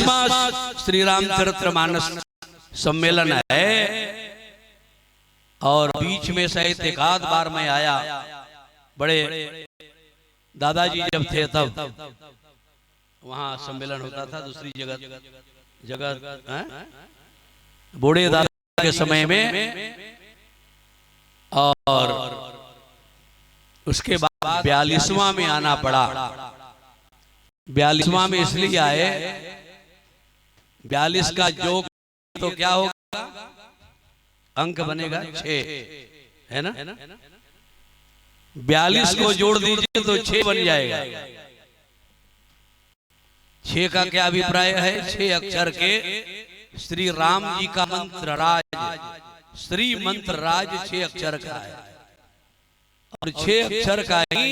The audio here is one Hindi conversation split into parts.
42वां श्री रामचरितमानस सम्मेलन है और बीच में सहित एक आध बार मैं आया। बड़े दादाजी जब थे तब वहां सम्मेलन होता था दूसरी जगह बूढ़े दादा के समय में, और उसके बाद 42वां में आना पड़ा। 42वां में इसलिए आए, 42 का जोग तो क्या होगा, अंक बनेगा 6, है ना। 42 को जोड़ दीजिए तो 6 बन जाएगा। 6 का क्या अभिप्राय है, 6 अक्षर के श्री राम जी का मंत्र राज, श्री मंत्र राज 6 अक्षर का है, और 6 अक्षर का ही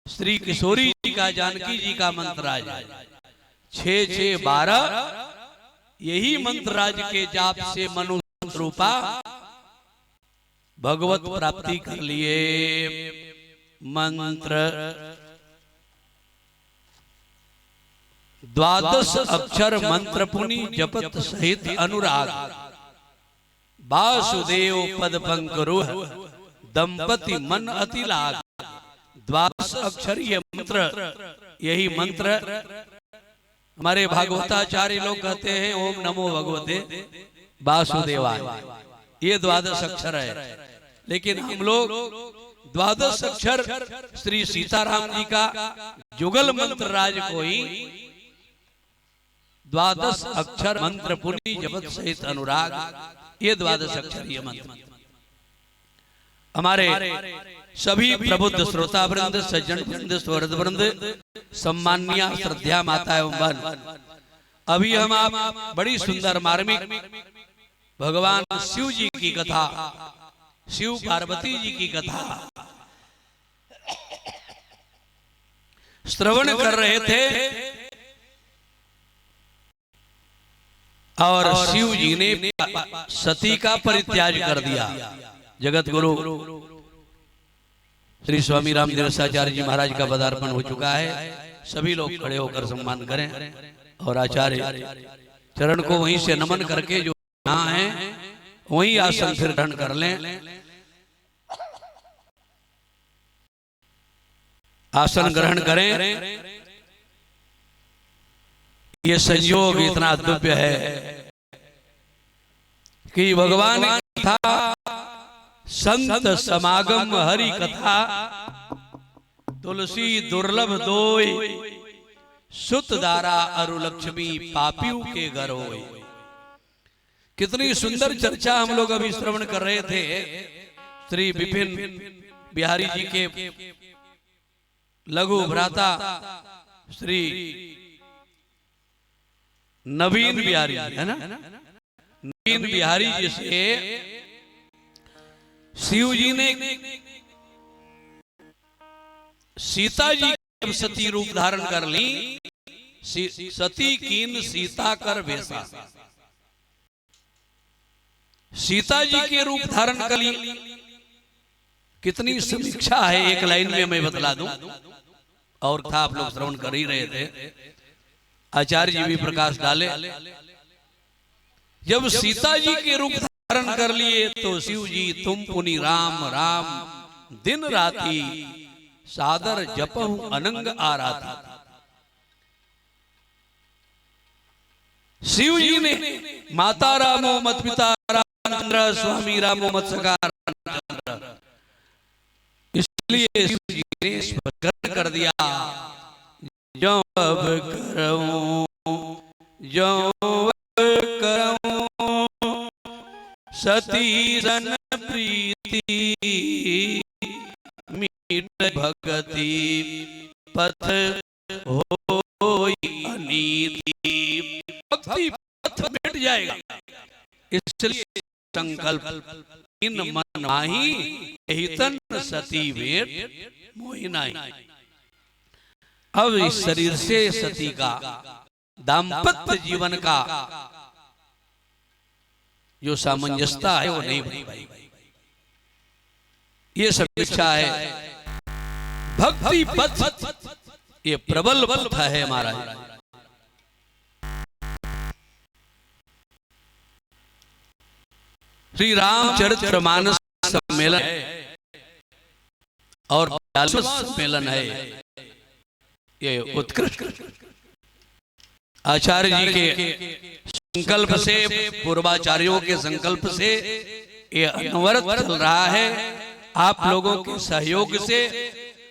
श्री किशोरी जी का, जानकी जी का मंत्र राज है। 6 6 12 यही मंत्र राज के जाप से मनुष्य रूपा भगवत प्राप्ति कर लिए। मंत्र 12 अक्षर मंत्र पुनि जपत सहित अनुराग, वासुदेव पद पंकरुह दंपति मन अति लाग। 12 अक्षर ये मंत्र, यही मंत्र हमारे भागवताचार्य लोग कहते हैं ओम नमो भगवते वासुदेवाय, ये 12 अक्षर है। लेकिन हम लोग 12 अक्षर श्री सीताराम जी का जुगल मंत्र राज को ही 12 अक्षर मंत्र पुनि जपत सहित अनुराग, ये 12 अक्षर ये मंत्र। हमारे सभी प्रबुद्ध श्रोता वृंद, सज्जन वृंद, स्वरद वृंद, सम्मानिया श्रद्धा माता एवं बहन, अभी हम आप बड़ी सुंदर मार्मिक भगवान शिव जी की कथा, शिव पार्वती जी की कथा श्रवण कर रहे थे। और शिव जी ने सती का परित्याग कर दिया। जगत गुरु श्री स्वामी रामदेवसाचार्य जी महाराज का पदार्पण हो चुका है। सभी लोग खड़े होकर सम्मान करें और आचार्य चरण को वहीं से नमन करके जो यहाँ है वहीं आसन फिर ग्रहण कर लें। आसन ग्रहण करें। ये संयोग इतना दिव्य है कि भगवान की कथा, संत समागम हरि कथा, तुलसी दुर्लभ दोय, सुत दारा अरु लक्ष्मी पापियों के घर होय। कितनी सुंदर चर्चा हम लोग अभी श्रवण कर रहे थे। श्री विपिन बिहारी जी के लघु भ्राता श्री नवीन बिहारी, है ना, नवीन बिहारी जी से शिव जी ने सीता जी जब सती रूप धारण कर ली, सती कीन सीता कर भेसा, सीता जी के रूप धारण कर ली। कितनी समीक्षा है, एक लाइन में मैं बतला दूं, और था आप लोग श्रवण कर ही रहे थे, आचार्य जी भी प्रकाश डाले। जब सीता जी के रूप धारण कर लिए तो शिव जी तुम पुनि राम राम दिन राती सादर जपहु अनंग आराती। शिव जी ने माता रामो मत पिता रामचंद्र, स्वामी रामो मत सखा रामचंद्र, इसलिए शिव जी ने स्पष्ट कर दिया, जो अब करूं जो करूं सती सन प्रीति, मीट भगति पथ होई अनीति। भक्ति पथ मिट जाएगा, इसलिए संकल्प इन मन माही, यही तन सती भेंट मोहि नाहि। अब इस शरीर से सती का दाम्पत्य जीवन का जो सामंजस्यता है वो नहीं बन पाई। ये सब इच्छा है। भक्ति पथ ये प्रबल पथ है महाराज। श्री रामचरितमानस सम्मेलन है और 42वां सम्मेलन है। ये उत्कृष्ट आचार्य जी के संकल्प से, पूर्वाचार्यों के संकल्प से ये अनवरत चल रहा है, आप लोगों के सहयोग से,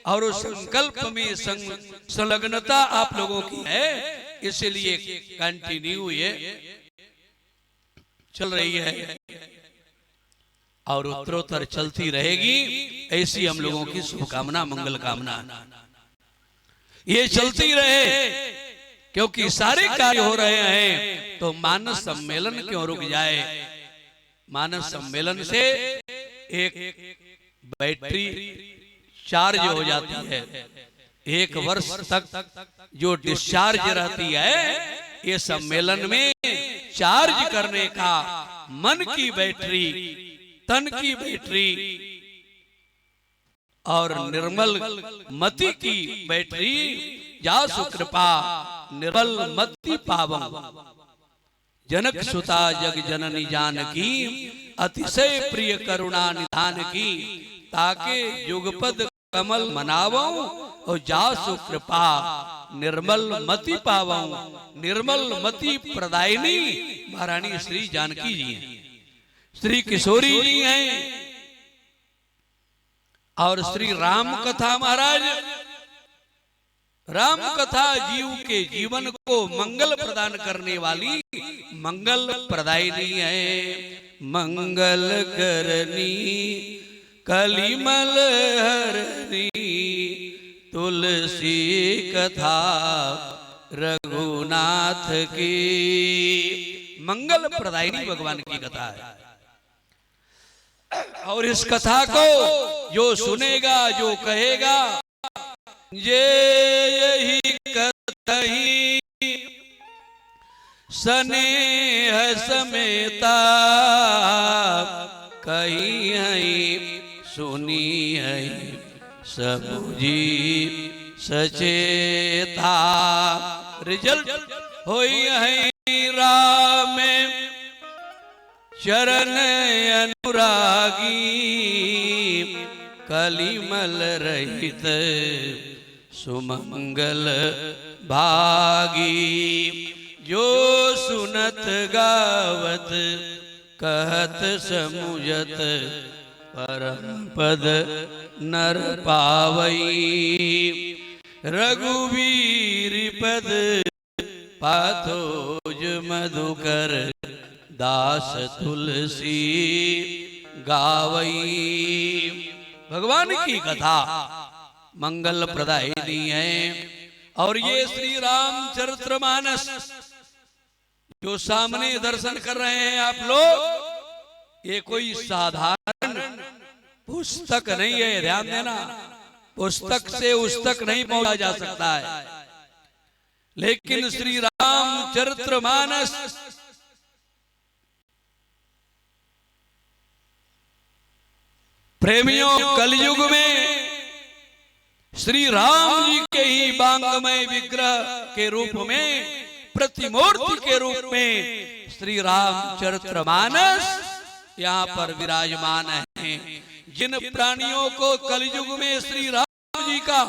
और उस संकल्प में संलग्नता आप लोगों की है, इसलिए कंटिन्यू ये चल रही है और उत्तरोत्तर चलती रहेगी। ऐसी हम लोगों की शुभकामना, मंगल कामना, ये चलती रहे, क्योंकि सारे कार्य हो रहे हैं तो मानस सम्मेलन क्यों रुक जाए। मानस सम्मेलन से एक बैटरी चार्ज हो जाती है, 1 वर्ष तक जो डिस्चार्ज रहती है, ये सम्मेलन में चार्ज करने का मन की बैटरी, तन की बैटरी और निर्मल मति की बैटरी, जासु कृपा निर्मल मति पावम, जनक सुता जग जननी जानकी, अतिशय प्रिय करुणा निधान की, ताके युगपद कमल मनावऊं और जासु कृपा निर्मल मति पावऊं। निर्मल मति प्रदायिनी महारानी श्री जानकी जी हैं, श्री किशोरी जी हैं, और श्री राम कथा महाराज, राम कथा जीव के जीवन को मंगल प्रदान करने वाली मंगल प्रदायिनी है। मंगल करनी कलिमल हरनी, तुलसी कथा रघुनाथ की। मंगल प्रदायिनी भगवान की कथा है, और इस कथा को जो सुनेगा, जो कहेगा, ये यही कथही स्नेह समेता, कही है सुनी है सबुझी सचेता। रिजल्ट होई है राम चरण अनुरागी, कलिमल रहित सुमंगल भागी। जो सुनत गावत कहत समुझत, परम पद नर पावई। रघुवीर पद पाथोज मधुकर, दास तुलसी गावई। भगवान की कथा मंगल प्रदायिनी है। और ये श्री रामचरितमानस जो सामने दर्शन कर रहे हैं आप लोग, ये कोई साधारण पुस्तक नहीं है, ध्यान देना। पुस्तक से उस तक नहीं पहुंचा जा सकता है, लेकिन श्री रामचरितमानस प्रेमियों, कलयुग में श्री राम जी के ही बांगमय विग्रह के रूप में, प्रतिमूर्ति के रूप में श्री रामचरितमानस यहाँ पर विराजमान है। जिन प्राणियों को कलयुग में श्री राम जी का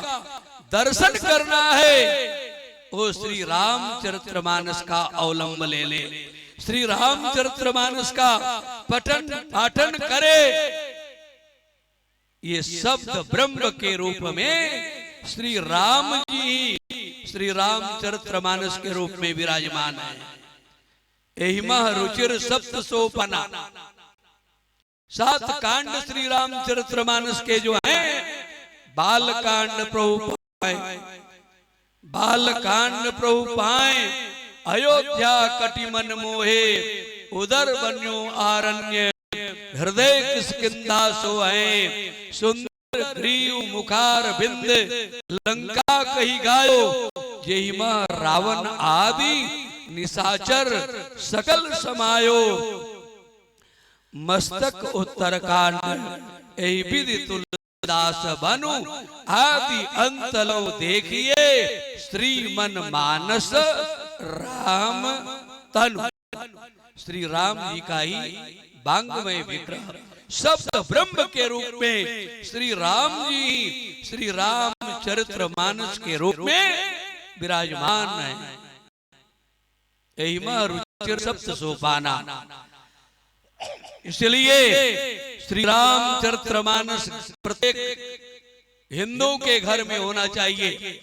दर्शन करना है, वो श्री रामचरितमानस का अवलंब ले ले, श्री रामचरितमानस का पठन पाठन करे। ये शब्द ब्रह्म के रूप में श्री राम जी श्री रामचरितमानस के रूप में विराजमान है। एहिमह रुचिर सप्त सोपना, 7 कांड श्री रामचरितमानस के जो हैं, बाल कांड प्रभु पाए, बाल कांड प्रभु पाए, अयोध्या कटिमन मोहे, उदर बन्यो आरण्य, हृदय किष्किंधा सोए, सुंदर ग्रीव मुखार बिंद, लंका कही गायो, जेहिमा रावण आदि निशाचर सकल समायो। मस्तक उत्तरकांड एहि विधि तुलसीदास बनु, आदि अंत लो देखिए, श्रीमन मानस राम तनु। श्री राम जी का ही बांगमय विग्रह शब्द ब्रह्म के रूप में श्री राम जी श्री रामचरितमानस के रूप में विराजमान है। यही रुचिर सप्त सोपाना। इसलिए श्री रामचरितमानस प्रत्येक हिंदू के घर में होना चाहिए।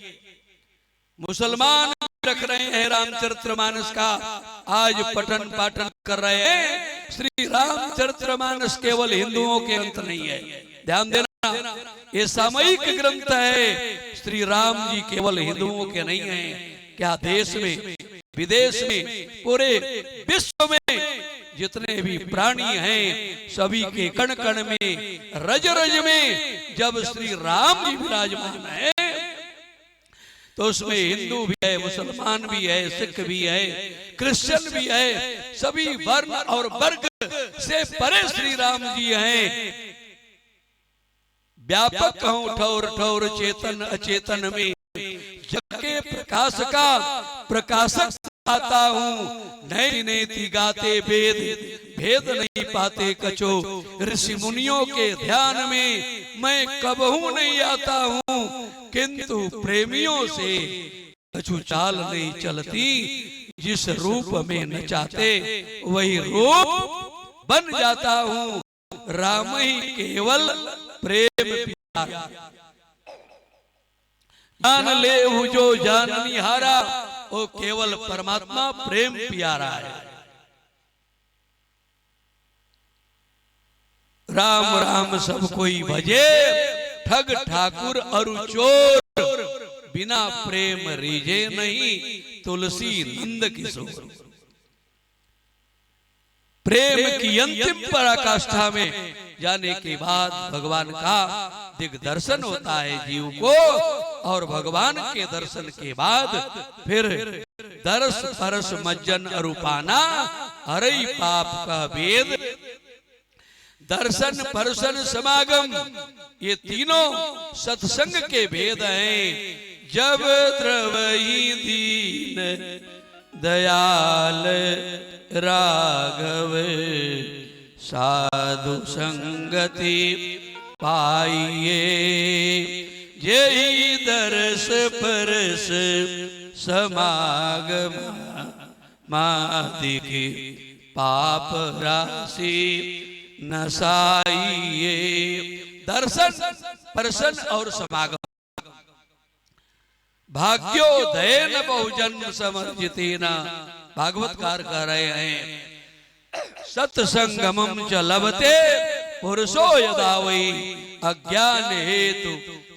मुसलमान रख रहे हैं रामचरितमानस का, आज पठन पाठन कर रहे हैं। श्री रामचरितमानस केवल हिंदुओं के ग्रंथ नहीं है, ध्यान देना, ये सामयिक ग्रंथ है। श्री राम जी केवल हिंदुओं के नहीं है, क्या देश में विदेश में पूरे विश्व में जितने भी प्राणी हैं सभी के कण कण में रज रज में जब श्री राम जी विराजमान है तो उसमें हिंदू भी है, मुसलमान भी है, सिख भी है, क्रिश्चियन भी है, सभी वर्ण और वर्ग से परे श्री राम जी हैं। व्यापक कहूं ठौर ठौर चेतन अचेतन में जग के प्रकाश का प्रकाशक आता हूँ। नए नेति गाते वेद भेद नहीं पाते कछो, ऋषि मुनियों के ध्यान में मैं कबहू नहीं आता हूँ। किंतु प्रेमियों से कछु चाल नहीं चलती, जिस रूप में न चाहते वही रूप बन जाता हूँ। राम ही केवल प्रेम प्यारा, जान ले जो जान निहारा, वो केवल परमात्मा प्रेम प्यारा है। राम राम सब कोई भजे, ठग ठाकुर अरु चोर, बिना प्रेम रीजे नहीं तुलसी नंद किशोर। प्रेम की अंतिम पराकाष्ठा में जाने के बाद भगवान का दिग्दर्शन होता है जीव को, और भगवान के दर्शन के बाद फिर दरस परस मज्जन अरूपाना, हरई पाप का भेद, दर्शन परसन समागम, ये तीनों सत्संग के भेद हैं। जब द्रवही दीन दयाल राघव, साधु संगति पाइए, जय दरस परस समागम, मादिके पाप राशि नसाइए। दर्शन परसन और समागम, भाग्योदयन बहुजन्म समर्जितेन, भागवतकार कह रहे हैं। सत्संगमं च लभते पुरुषो यदा वै, अज्ञान हेतु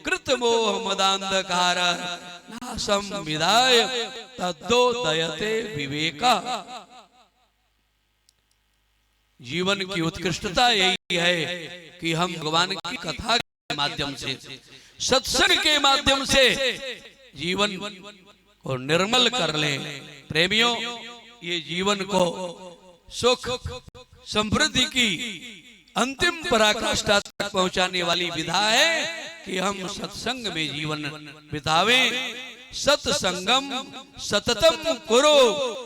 कृत मोह मदांधकार, नासं विदाय तद्दोदयते विवेका। जीवन की उत्कृष्टता यही है कि हम भगवान की कथा के माध्यम से, सत्संग के माध्यम से जीवन को निर्मल कर लें। प्रेमियों, ये जीवन को सुख समृद्धि की अंतिम पराकाष्ठा तक पहुंचाने वाली विधा है कि हम सत्संग में जीवन बितावें। सत्संगम सततम करो,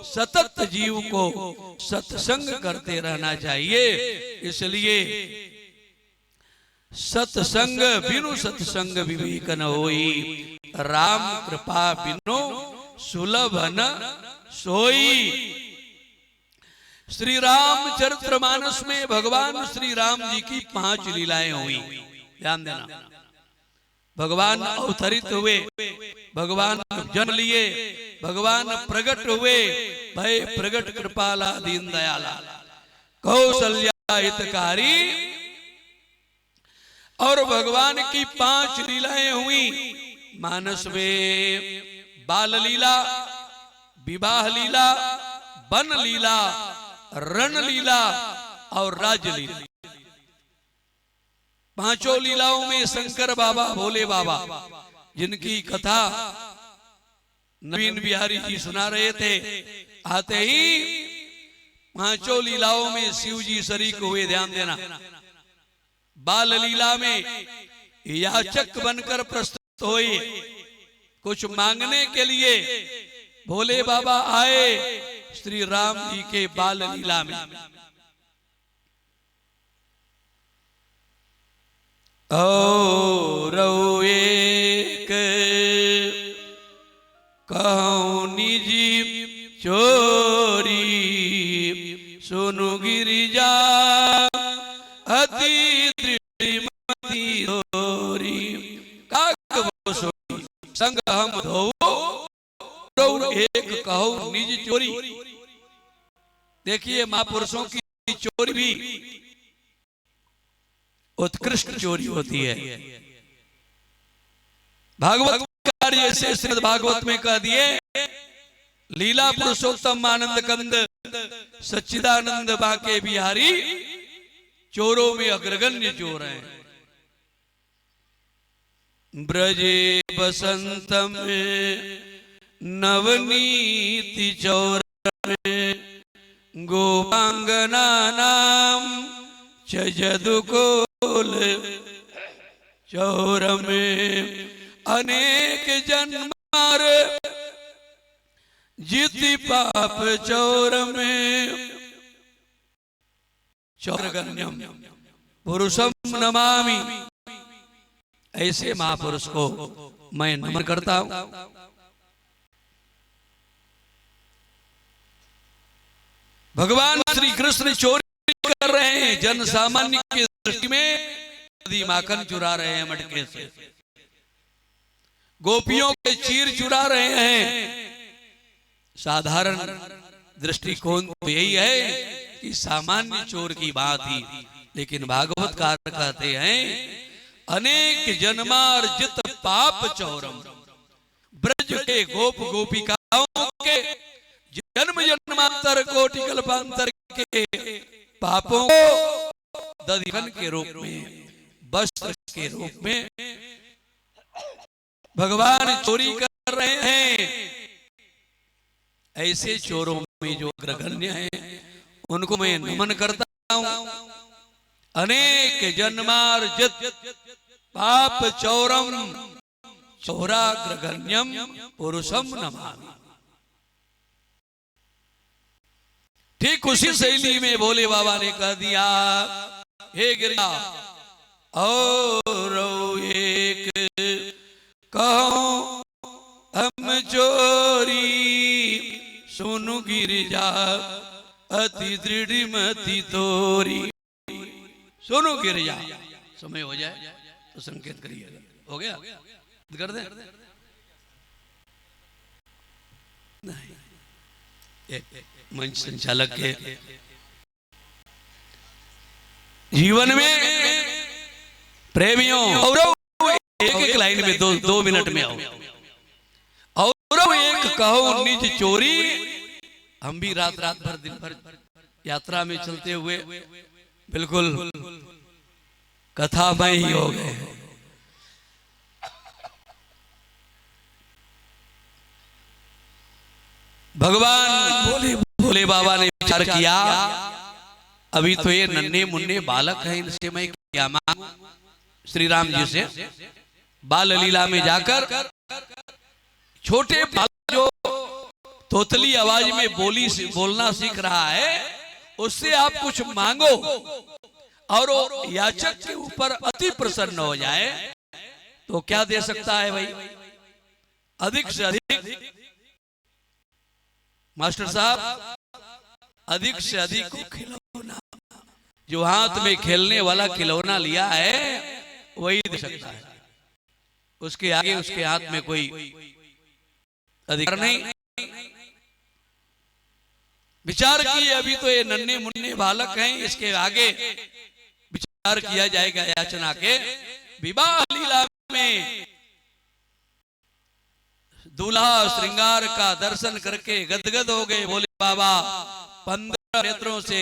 सतत जीव को सत्संग करते रहना चाहिए। इसलिए सत्संग बिनु सत्संग विवेक न होई, राम कृपा बिनु सुलभ न सोई। श्री रामचरितमानस में भगवान श्री राम जी की 5 लीलाएं हुई, ध्यान देना। भगवान अवतरित हुए, भगवान जन्म लिए, भगवान प्रकट हुए, भय प्रकट कृपाला दीन दयाला, कौशल्या हितकारी, और भगवान की 5 लीलाएं हुई। मानस में बाल लीला, विवाह लीला, वन लीला, रण लीला और राज लीला। 5 लीलाओं में शंकर बाबा, भोले बाबा, जिनकी कथा नवीन बिहारी जी सुना रहे थे, आते ही 5 लीलाओं में शिव जी शरीक हुए, ध्यान देना। बाल लीला में याचक बनकर प्रस्तुत हुए, कुछ मांगने के लिए भोले बाबा आए श्री राम जी के बाल लीला में। और एक कहूँ निजी चोरी सुनु गिरिजा अति दृढ़मति धोरी काक वो सोई संग हम धो एक कहूँ निज चोरी। देखिए महापुरुषों की चोरी भी उत्कृष्ट चोरी होती है। भागवत कार्य से श्रीमद् भागवत में कह दिए लीला पुरुषोत्तम आनंद कंद सच्चिदानंद बाके बिहारी चोरों में अग्रगण्य चोर हैं। ब्रजे बसंतम नवनीति चौर में गोपांगना नाम जदुकोल चौर में अनेक जन्मार जिति पाप चौर में चौरगण्यम पुरुषम नमामि। ऐसे महापुरुष को मैं नमन करता हूं। भगवान श्री कृष्ण चोरी कर रहे हैं, जन सामान्य की दृष्टि में नदी माखन चुरा रहे हैं मटके से, गोपियों के चीर चुरा रहे हैं। साधारण दृष्टिकोण तो यही है कि सामान्य चोर की बात ही, लेकिन भागवतकार कहते हैं अनेक जन्मार्जित पाप चौरम, ब्रज के गोप गोपिकाओं के जन्म जन्मांतर कोटि कल्पांतर के पापों को दधिकन के रूप में, वस्त्र के रूप में भगवान चोरी कर रहे हैं। ऐसे चोरों में जो अग्रगण्य हैं उनको मैं नमन करता हूं। अनेक जन्मार्जित पाप चौरम चौराग्रगण्यम पुरुषम नमामि। ठीक उसी शैली में भोले बाबा ने कह दिया हे गिरिजा और एक कहो हम चोरी सुनु गिरिजा अति दृढ़ मति तोरी। सुनु गिरिजा, समय हो जाए तो संकेत करिए। हो गया? कर दे? नहीं, एक मंच संचालक के जीवन में प्रेमियों और एक एक लाइन में दो मिनट में आओ। और एक कहो निज चोरी। हम भी रात भर दिन भर यात्रा में चलते हुए बिल्कुल कथा में ही हो गए। भगवान भोले बाबा ने विचार किया अभी तो ये नन्हे मुन्ने बालक हैं, इनसे मैं क्या मांगूं। श्री राम जी से बाल लीला में जाकर छोटे बालक जो तोतली आवाज में बोलना सीख रहा है उससे आप कुछ मांगो और याचक के ऊपर अति प्रसन्न हो जाए तो क्या दे सकता है भाई? अधिक से अधिक मास्टर साहब, अधिक से अधिक खिलौना, जो हाथ में खेलने वाला खिलौना लिया है वही दे सकता है। उसके आगे उसके हाथ में कोई अधिकार नहीं। विचार किए अभी तो ये नन्हे मुन्ने बालक हैं, इसके आगे विचार किया जाएगा याचना के। विवाह लीला में दूल्हा श्रृंगार का दर्शन करके गदगद हो गए भोले बाबा। 15 नेत्रों से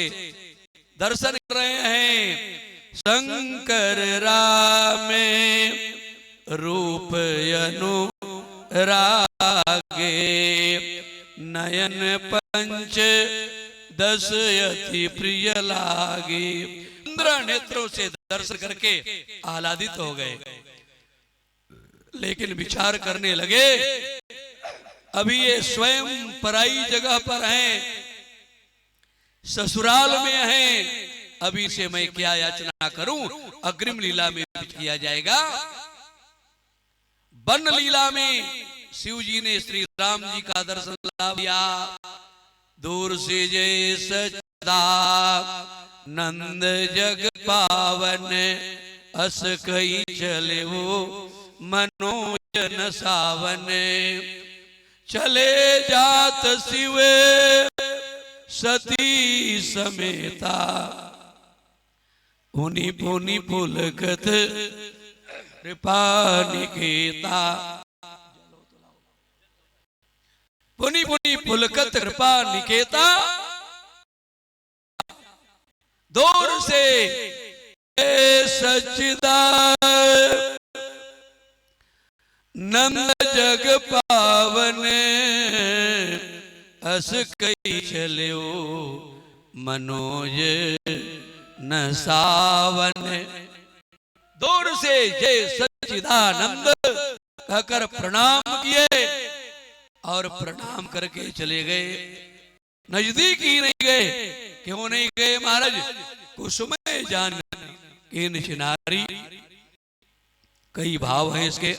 दर्शन कर रहे हैं। शंकर राम रूप अनुरागे नयन पंच दस अति प्रिय लागे। 15 नेत्रों से दर्शन करके आह्लादित हो गए, लेकिन विचार करने लगे अभी ये स्वयं पराई जगह पर हैं, ससुराल में हैं, अभी से मैं क्या याचना करूं। अग्रिम लीला में किया जाएगा। वन लीला में शिव जी ने श्री राम जी का दर्शन लिया। दूर से जय सचदा नंद जग पावन, अस कही चले वो मनोजन सावन। चले जात शिव सती समेता, पुनि पुनि पुलकत कृपा निकेता। पुनि पुनि पुलकत कृपा निकेता। दूर से सच्चिदानंद नंद जग पावन, अस कई चलो मनोज न सावन। दूर से जय सच्चिदानंद कहकर प्रणाम किए और प्रणाम करके चले गए। नजदीक ही नहीं गए। क्यों नहीं गए महाराज? कुसुमय जान किन चिनारी। कई भाव हैं इसके।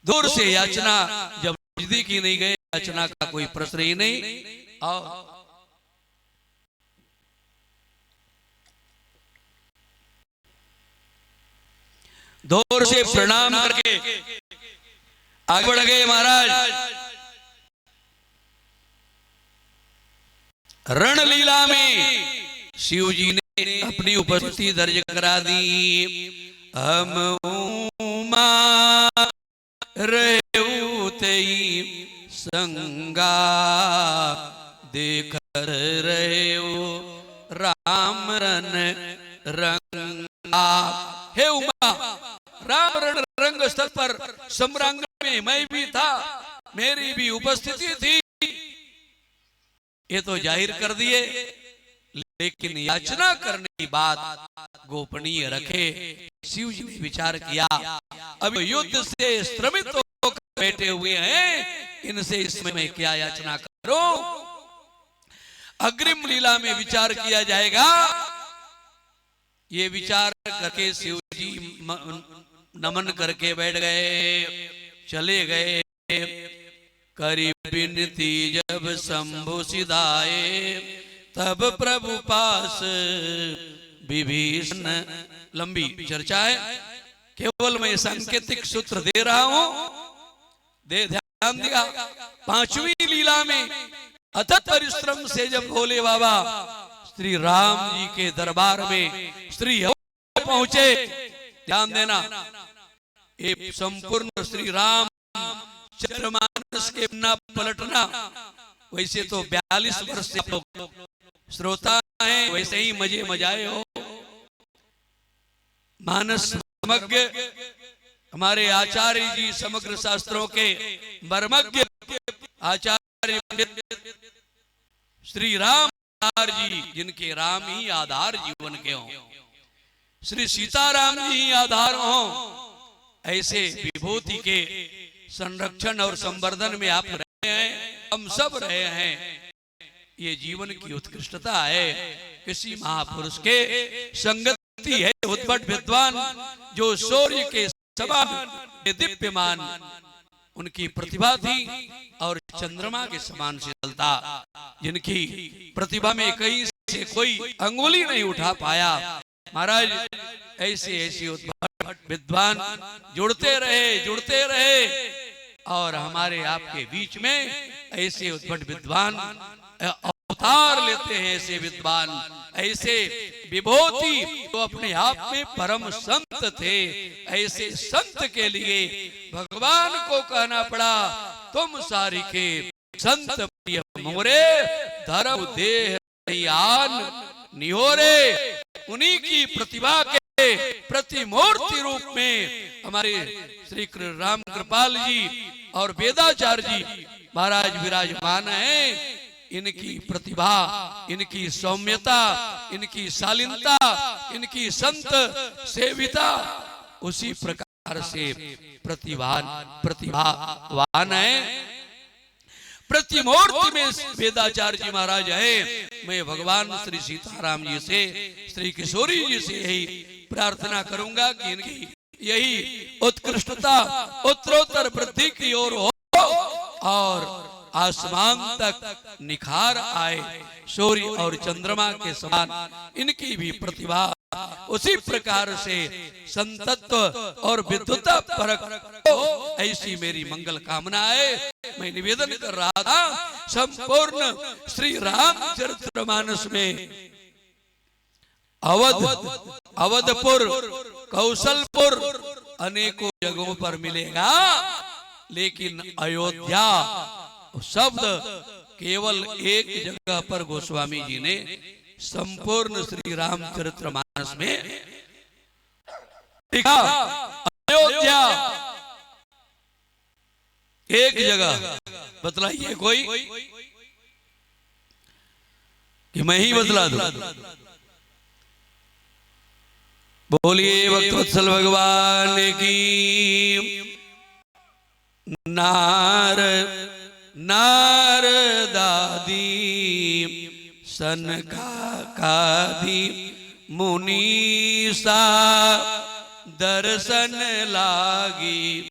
दूर से याचना, जब नजदीक ही नहीं गए, याचना का कोई प्रश्न ही नहीं। आओ दूर से प्रणाम करके आगे बढ़ गए महाराज। रणलीला में शिव जी ने अपनी उपस्थिति दर्ज करा दी। हम उमा रेऊ तेई संगा, देकर रेऊ राम रन रंगा। हे उमा, राम रण रंग स्थल पर सम्रांगण में मैं भी था, मेरी भी उपस्थिति थी। ये तो जाहिर कर दिए, लेकिन याचना करने की बात गोपनीय रखे। शिव जी ने विचार किया, अब युद्ध से श्रमित होकर बैठे हुए हैं, इनसे इसमें मैं क्या याचना करूं। अग्रिम लीला में विचार किया जाएगा। ये विचार करके शिव जी नमन करके बैठ गए, चले गए। करी विनती जब शंभु सिधाए, तब प्रभु पास विभीषण। लंबी चर्चा है, केवल मैं सांकेतिक सूत्र दे रहा हूं, दे ध्यान दिया। पांचवी लीला में अथक परिश्रम से जब भोले बाबा श्री राम जी के दरबार में श्री पहुंचे, ध्यान देना, ये संपूर्ण श्री राम चरितमानस के न पलटना। वैसे तो 42 वर्ष से लोग श्रोता हैं, वैसे ही मजे मजाए हो। मानस समग्र हमारे आचार्य जी, समग्र शास्त्रों के मर्मज्ञ आचार्य श्री राम जी, जिनके राम ही आधार जीवन के हों, श्री सीताराम जी ही आधार हों, ऐसे विभूति के संरक्षण और संवर्धन में आप रहे हैं, हम सब रहे हैं। ये जीवन की उत्कृष्टता है। किसी महापुरुष के संगति है उद्भट विद्वान, जो सूर्य के समान दीप्यमान उनकी प्रतिभा थी और चंद्रमा के समान शीतलता, जिनकी प्रतिभा में कहीं से कोई अंगुली नहीं उठा पाया। महाराज ऐसे ऐसे उद्भट विद्वान जुड़ते रहे और हमारे आपके बीच में ऐसे उद्भट विद्वान अवतार लेते हैं। ऐसे विद्वान, ऐसे विभूति तो अपने आप में परम संत थे। ऐसे संत के लिए भगवान को कहना पड़ा, तुम सारी के संत प्रिय मोरे, धर्म देह आन निहोरे। उन्हीं की प्रतिभा के प्रतिमूर्ति रूप में हमारे श्री राम कृपाल जी और वेदाचार्य जी महाराज विराजमान हैं। इनकी प्रतिभा, इनकी सौम्यता, इनकी शालीनता, इनकी संत सेविता उसी प्रकार से प्रतिभावान है। प्रतिमूर्ति में वेदाचार्य जी महाराज है। मैं भगवान श्री सीताराम जी से, श्री किशोरी जी से यही प्रार्थना करूंगा कि इनकी यही उत्कृष्टता उत्तरोत्तर वृद्धि की ओर हो और आसमान तक निखार आए, सूर्य और चंद्रमा के समान इनकी भी प्रतिभा उसी प्रकार से संतत्व और विद्वता परक हो, ऐसी मेरी मंगल कामना है। मैं निवेदन कर रहा था संपूर्ण श्री रामचरितमानस में अवधपुर, कौशलपुर अनेकों जगहों पर मिलेगा, लेकिन अयोध्या शब्द केवल एक जगह पर गोस्वामी जी ने संपूर्ण श्री रामचरितमानस में लिखा। अयोध्या एक जगह, बतलाइए कोई कि मैं ही बतला दूं? बोलिए भक्तवत्सल भगवान की। नारदादी सनकादि मुनीसा दर्शन लागी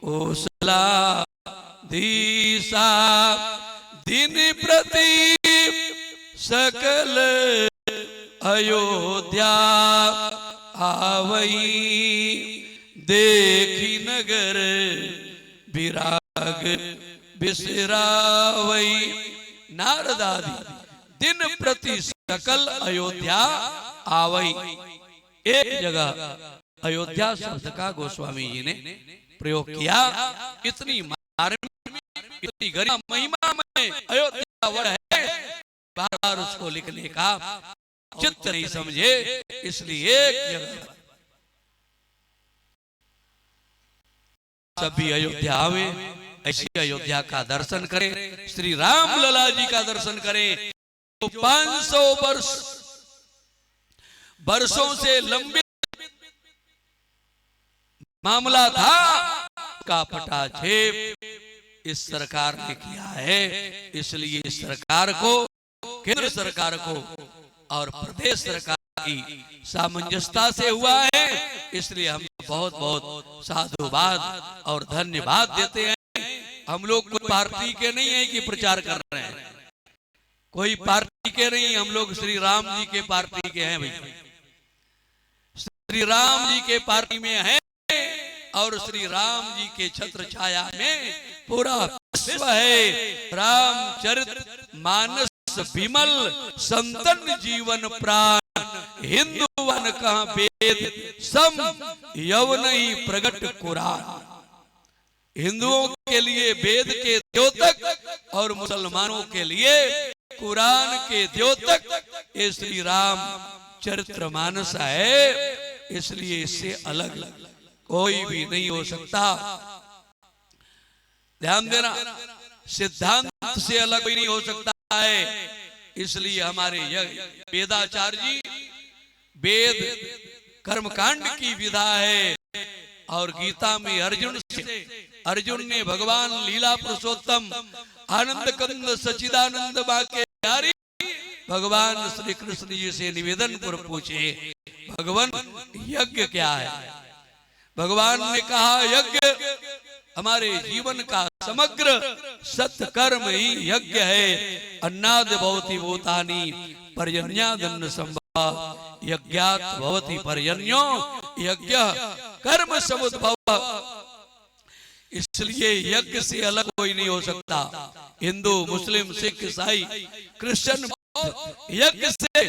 कौशला धीसा दिन प्रति सकल अयोध्या आवई देखी नगर विराग बिसरावई। नारदादि दिन प्रति सकल अयोध्या आवई, एक जगह अयोध्या शब्द का गोस्वामी जी ने प्रयोग किया। इतनी मार्मिक, इतनी गरिमा महिमा में अयोध्या वर्ड है, बार बार उसको लिखने का चित्त नहीं समझे, इसलिए एक जगह सभी अयोध्या आवे, ऐसी अयोध्या का दर्शन करें, श्री राम लला जी का दर्शन करें। तो 500 वर्षों से लंबे मामला था का पटाक्षेप इस सरकार ने किया है। इसलिए इस सरकार को, केंद्र सरकार को और प्रदेश सरकार की सामंजस्यता से हुआ है, इसलिए हम बहुत बहुत साधुवाद और धन्यवाद देते हैं। हम लोग कोई पार्टी के नहीं है कि प्रचार कर रहे हैं, कोई पार्टी के नहीं, हम लोग श्री राम जी के पार्टी के हैं भाई। श्री राम जी के पार्टी में हैं और श्री राम जी के छत्र छाया में पूरा विश्व है। रामचरित मानस विमल संतन जीवन प्राण, हिंदुवन का वेद सम यवन ही प्रगट कुरान। हिंदुओं के लिए वेद के द्योतक और मुसलमानों के लिए कुरान के द्योतक ये श्री राम चरितमानस है। इसलिए इससे अलग कोई भी नहीं हो सकता। ध्यान देना, सिद्धांत से अलग भी नहीं हो सकता है। इसलिए हमारे वेदाचार्य जी, वेद कर्मकांड की विधा है और गीता में अर्जुन ने भगवान लीला पुरुषोत्तम आनंद कंद सचिदानंद बाके प्यारी भगवान श्री कृष्ण जी से निवेदन पर पूछे, भगवान यज्ञ क्या है? भगवान ने कहा यज्ञ हमारे जीवन का समग्र सत्कर्म ही यज्ञ है। अन्नाद भवति भूतानि पर्जन्यादन्न संभव यज्ञात भवति पर्जन्यो यज्ञ कर्म समुद्भव। इसलिए यज्ञ से अलग कोई नहीं हो सकता। हिंदू, मुस्लिम, सिख, ईसाई, क्रिश्चियन, यज्ञ से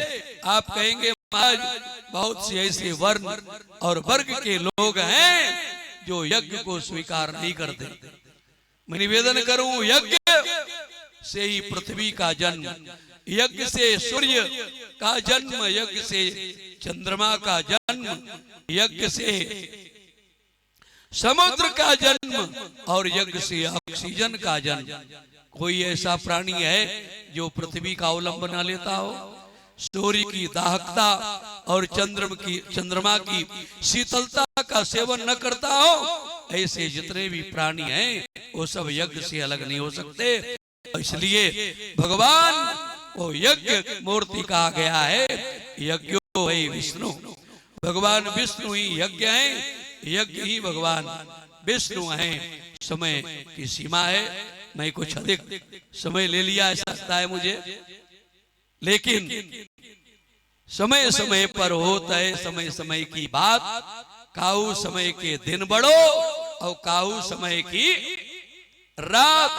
आप कहेंगे महाराज बहुत से ऐसे वर्ण और वर्ग के लोग हैं जो यज्ञ को स्वीकार नहीं करते। मैं निवेदन करूं, यज्ञ से ही पृथ्वी का जन्म, यज्ञ से सूर्य का जन्म, यज्ञ से चंद्रमा का जन्म, यज्ञ से समुद्र का जन्म और यज्ञ से ऑक्सीजन का जन्म। कोई ऐसा प्राणी है जो पृथ्वी का अवलंबन न लेता हो? सूर्य की दाहकता और चंद्रमा की शीतलता का सेवन न करता हो? ऐसे जितने भी प्राणी हैं वो सब यज्ञ से अलग नहीं हो सकते। इसलिए भगवान वो यज्ञ मूर्ति कहा गया है। यज्ञो वही विष्णु, भगवान विष्णु ही यज्ञ है, यज्ञ ही भगवान विष्णु है। समय की सीमा है, मैं कुछ अधिक समय ले लिया ऐसा लगता है मुझे, लेकिन समय समय पर होता है समय समय की बात। काऊ समय के दिन बढ़ो और काऊ समय की रात।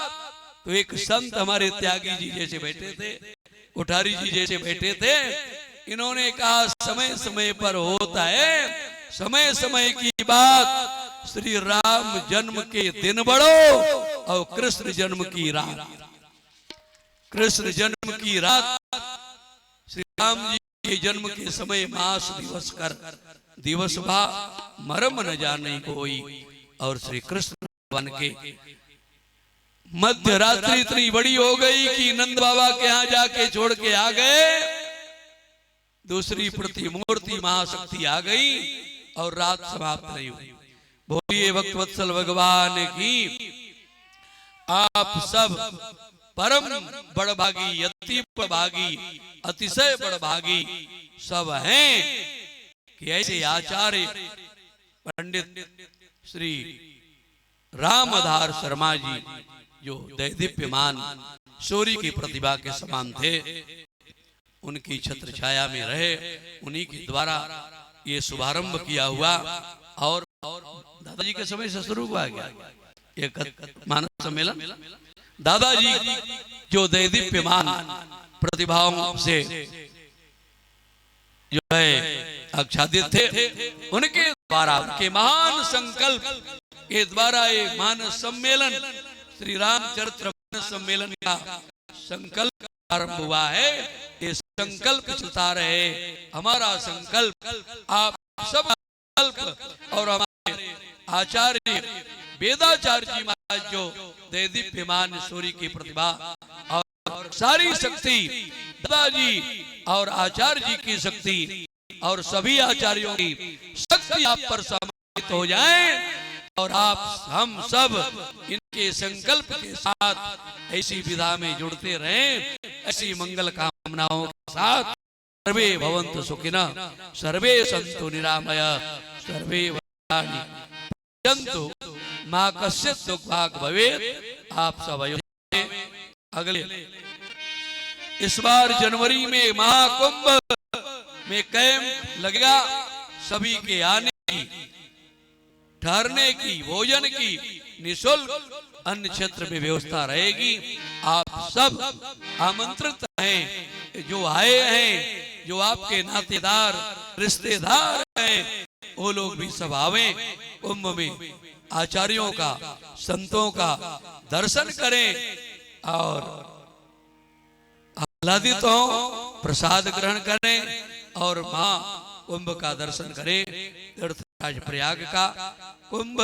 तो एक संत हमारे त्यागी जी जैसे बैठे थे, कोठारी जी जैसे बैठे थे, इन्होंने कहा समय समय पर होता है समय समय की बात। श्री राम जन्म के दिन बढ़ो और कृष्ण जन्म की रात। कृष्ण जन्म की रात, श्री राम जी के जन्म के समय मास दिवस कर, दिवस भा मरम न जाने कोई। और श्री कृष्ण बन के मध्य रात्रि इतनी बड़ी हो गई कि नंद बाबा के यहाँ जाके छोड़ के आ गए। दूसरी प्रतिमूर्ति महाशक्ति आ गई और रात समाप्त नहीं हुई। बोलिए भक्तवत्सल भगवान की। आप सब परम बड़भागी, अति बड़भागी, अतिशय बड़भागी सब हैं कि ऐसे आचार्य पंडित श्री रामधार शर्मा जी जो दैदीप्यमान सूर्य की प्रतिभा के समान थे, उनकी छत्र छाया में रहे, उन्हीं के द्वारा ये शुभारंभ किया हुआ। और दादाजी के समय से शुरू हुआ गया एक मानव सम्मेलन। दादाजी जो दैदीप्यमान प्रतिभाओं से जो है आच्छादित थे, उनके द्वारा, उनके महान संकल्प के द्वारा ये मानव सम्मेलन, श्री रामचरित्र मानस सम्मेलन का संकल्प आरंभ हुआ है। ये संकल्प चलता रहे। हमारा संकल्प, आप सब संकल्प, और हमारे आचार्य वेदाचार्य जी महाराज जो दैदीप्यमान सूर्य की प्रतिभा और सारी शक्ति दादाजी और आचार्य जी की शक्ति और सभी आचार्यों की शक्ति आप पर समाहित हो जाए और आप हम सब इनके संकल्प के साथ ऐसी विधा में जुड़ते रहें, ऐसी मंगल कामनाओं के साथ। सर्वे भवन्तु सुखिनः, सर्वे सन्तु निरामयाः, सर्वे भद्राणि पश्यन्तु मा कश्चित् दुःखभाग् भवेत्। आप सब अयोध्या अगले इस बार जनवरी में महाकुंभ में कैंप लगेगा। सभी के आने की, ठहरने की, भोजन की निःशुल्क अन्य क्षेत्र में व्यवस्था रहेगी। आप सब आमंत्रित हैं। जो आए हैं, जो आपके नातेदार रिश्तेदार हैं, वो लोग भी सब आवे। कुंभ में आचार्यों का, संतों का दर्शन करें और आह्लादित हो, प्रसाद ग्रहण करें और मां कुंभ का दर्शन करें। तीर्थराज प्रयाग का कुंभ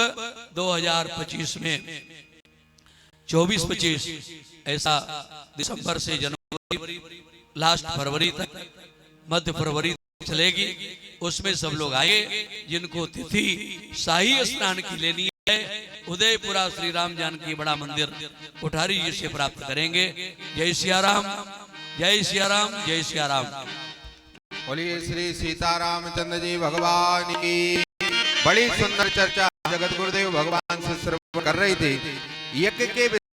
2025 में 24-25 ऐसा दिसंबर से जनवरी लास्ट फरवरी तक, मध्य फरवरी तक चलेगी। उसमें सब लोग आए। जिनको तिथि शाही स्नान की लेनी है, उदयपुरा श्री राम जानकी बड़ा मंदिर कोठारी जी से प्राप्त करेंगे। जय सिया राम, जय सिया राम, जय सिया राम। बोलिए श्री सीतारामचंद्र जी भगवान की। बड़ी सुंदर चर्चा जगत गुरुदेव भगवान से श्रवण कर रही थी। यज्ञ के